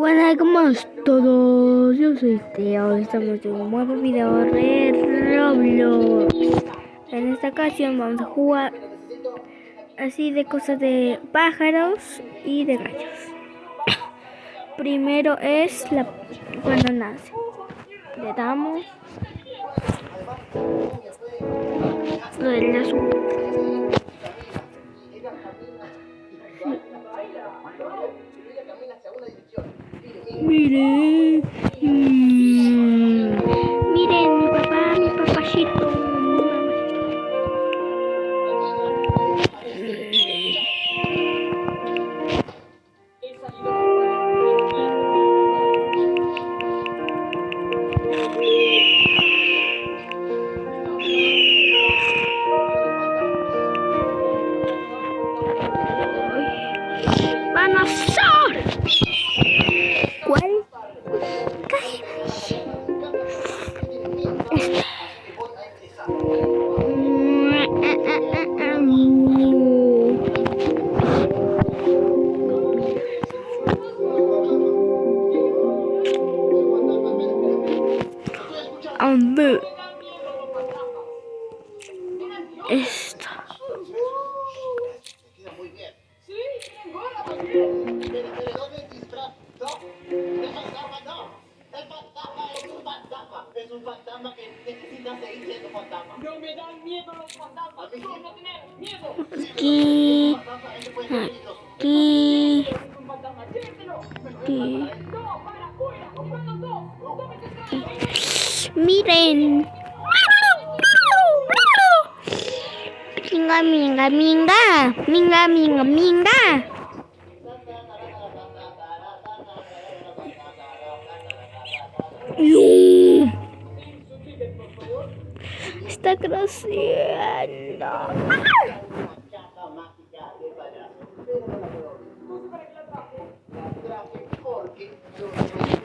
Buenas, ¿cómo están todos? Yo soy Teo, estamos en un nuevo video de Roblox. En esta ocasión vamos a jugar así de cosas de pájaros y de gallos. Primero es cuando nace. Le damos lo del azul. Miren, miren mi papacito, ¡Van a ser! ¿Cuál? Ande. Esta. Es un fantasma que necesita seguir siendo fantasma. No me dan miedo los fantasmas. Quiero no tener miedo. Aquí. Aquí. Miren. Minga, minga, minga. Minga, minga, minga. Está creciendo.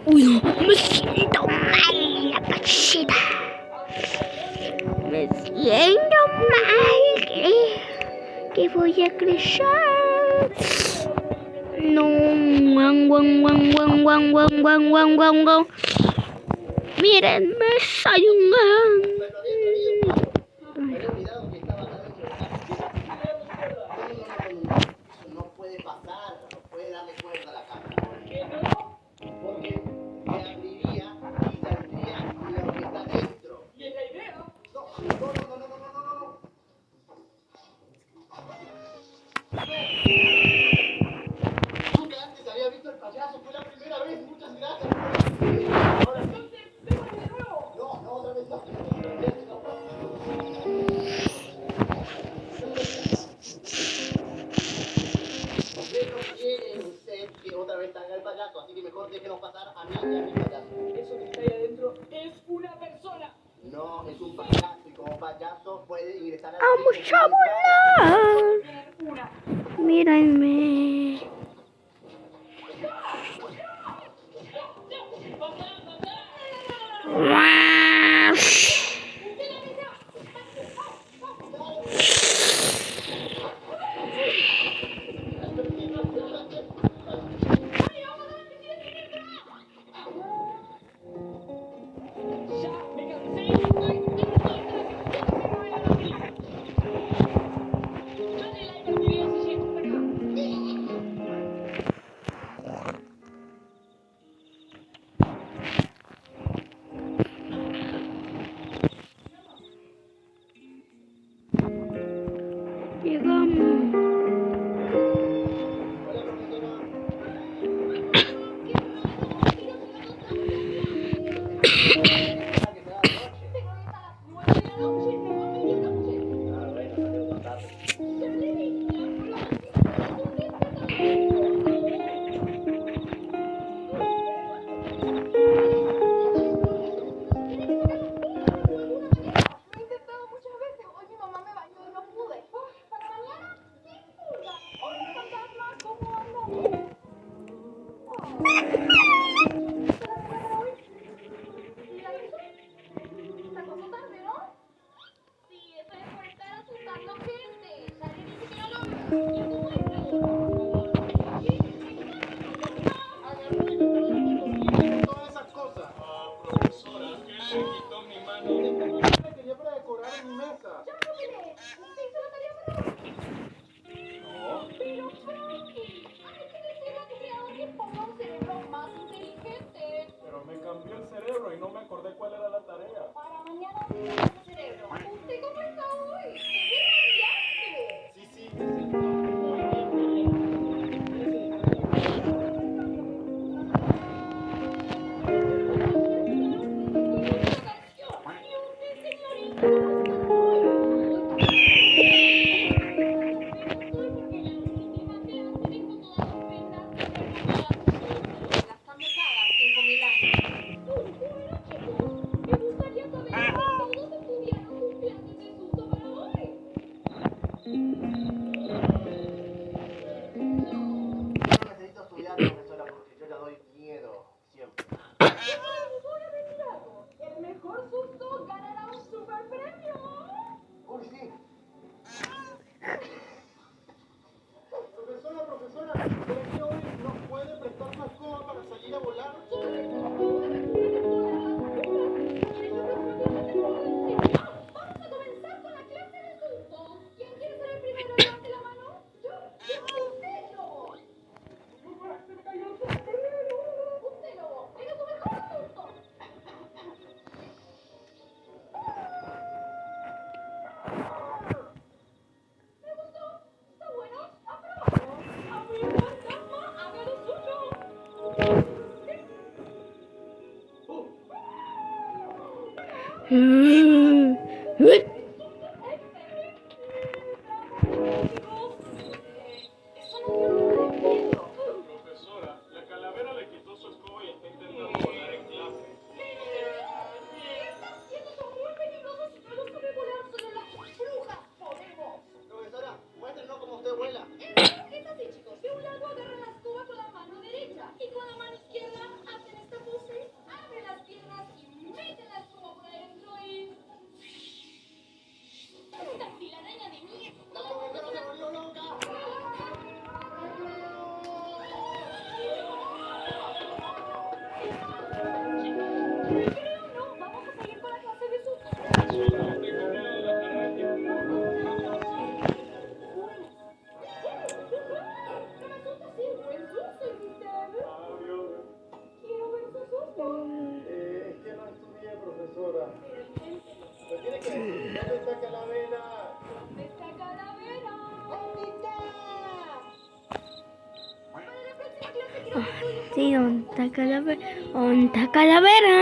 Uy, me siento mal, la cachita. Me siento mal. Que voy a crecer. No, guan, guan, guan, guan, guan, guan, guan, guan, guan, guan. Miren, me salió un No puede pasar, no puede darle cuerda a la cámara. ¿Por qué no? Porque se abriría y saldría lo que está dentro. ¿Y es la idea? No. Nunca antes había visto el payaso, fue la primera vez, muchas gracias. Ahora sí. Entonces, de nuevo. No, otra vez no. Quiere usted que otra vez salga el payaso, así que mejor déjenos pasar a mí y a mi payaso. Eso que está ahí adentro es una persona. No, es un payaso y como payaso puede ingresar a la vamos a volar. Mírenme. Llegamos. escoba para salir a volar. Vamos a comenzar con la clase de sustos. ¿Quién quiere ser el primero? Levante la mano. Yo. Usted, lobo. Se me cayó el sombrero. Usted, lobo. Venga su mejor susto. Me gustó. Está bueno. Aprobado. A ver, fantasma, haga lo suyo. Eso no tiene nada de miedo. Profesora, la calavera le quitó su escoba y está intentando volar en clase. ¿Qué está haciendo? Son muy peligrosos y no los sabe volar. Solo las brujas podemos. Profesora, muéstrenos cómo usted vuela. Es así, chicos. De un lado agarran la escoba con la mano derecha y con la mano izquierda hacen esta pose, abren las piernas y meten la escoba por adentro y... ¡Esta telaraña de mierda! La profesora se volvió loca. Creo no. Vamos a seguir con la clase de sustos. Profesora, tengo miedo de las arañas. No me asusta, sí. Buen susto, Mr. Adiós. Quiero ver su susto. Es que no estudié, profesora. Pero inténtelo. Me tiene que decir, ¿dónde está Calavera? ¿Dónde está Calavera? ¿Dónde está? Para la próxima clase quiero que estudien Sí, onta calavera, onta calavera,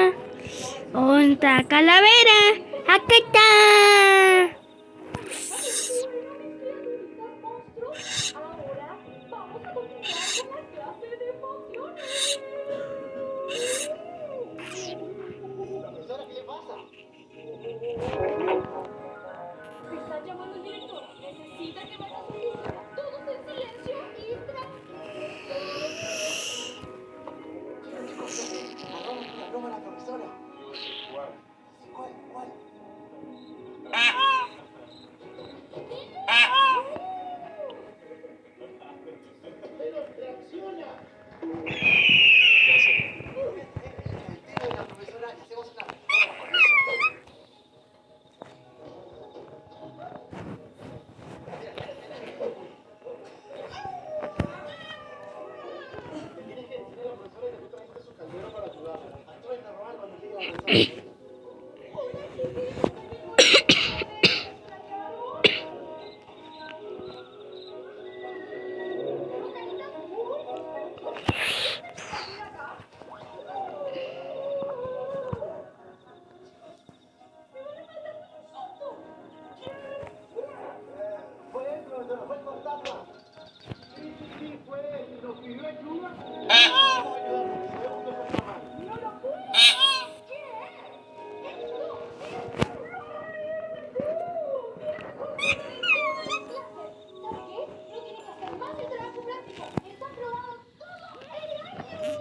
onta calavera, acá está. Bueno, mis criaturitas monstruos, ahora vamos a continuar con la clase de pociones. Profesora, ¿qué le pasa? Me está llamando el director. Necesita que vaya a su oficina. Todos en silencio y tranquilos. Chicos, hagamos una broma a la profesora. Yo sé cuál. ¿Cuál? Pero reacciona. Ya sé. Dile a la profesora que hacemos una broma con eso. Le tienes que decir a la profesora que tú trajiste su caldero para ayudarla. Actúa normal cuando llegue la profesora. Hola, chiquillos. Fue él, profesora, fue el fantasma. Sí, fue él. Nos pidió ayuda. Vamos a ayudarlo, que sabemos que eso está mal. ¡No lo puedo! ¿Qué es? ¡Esto ¿Sabe qué? No tiene que hacer más el trabajo práctico. Está probado todo el año.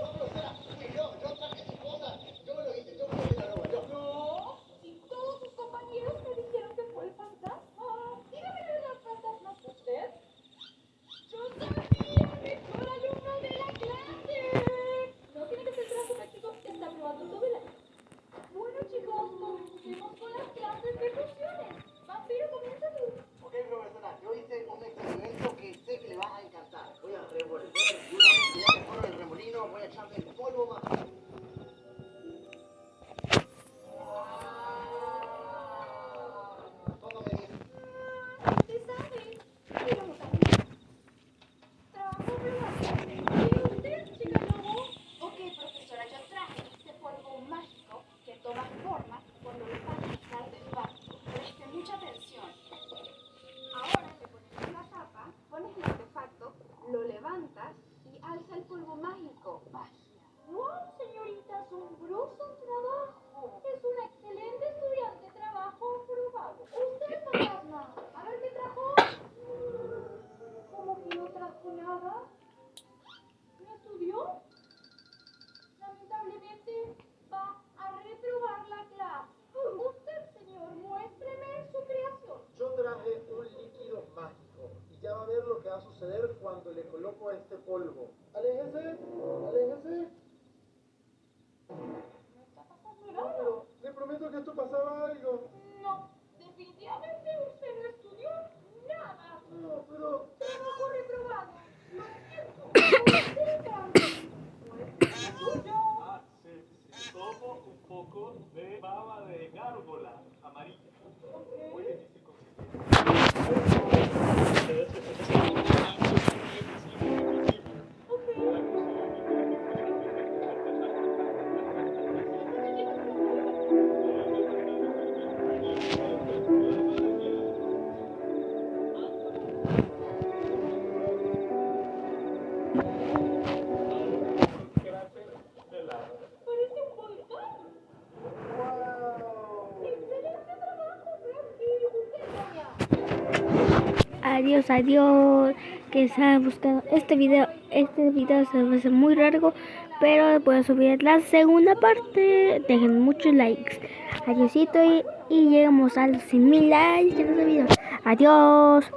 No, profesora, fui yo traje sus cosas. Yo me lo hice la broma, yo. No, si todos sus compañeros me dijeron que fue el fantasma. Dígame los fantasmas usted. Yo sabía, mejor alumno de la clase. No tiene que ser trabajo práctico, está probando todo el año. Bueno, chicos, comencemos con las clases de pociones. Vampiro, comienza tú. Ok, profesora, yo hice un experimento que sé que le va a encantar. Voy a revolver y una vez que ya me forro el remolino, voy a echarle el polvo mágico. Póngame 10. Usted sabe. Miramos a ver. Trabajo probado. ¿Y usted, chica lobo? Ok, profesora, yo traje este polvo mágico que toma forma cuando lo vas a echar del vaso. Preste mucha atención. Ahora le pones la tapa, pones el artefacto, lo levantas y alza el polvo mágico. Magia. ¡Wow, señorita! ¡Asombroso trabajo! Es una excelente estudiante. Trabajo probado. Usted, fantasma, a ver qué trajo. ¿Cómo que no trajo nada? ¿No estudió? Lamentablemente va a reprobar la clase. Usted, señor, muéstreme su creación. Yo traje un líquido mágico y ya va a ver lo que va a suceder cuando le coloco este polvo. Aléjese, aléjese. Ah, sí. Tomo un poco de baba de gárgola amarilla. Muy difícil conseguir. Parece un volcán. ¡Excelente trabajo, Fergie! Adiós, adiós. Que se ha buscado este video. Este video se va a hacer muy largo, pero voy a subir la segunda parte. Dejen muchos likes. Adiósito y llegamos a los 100.000 likes en este video. Adiós.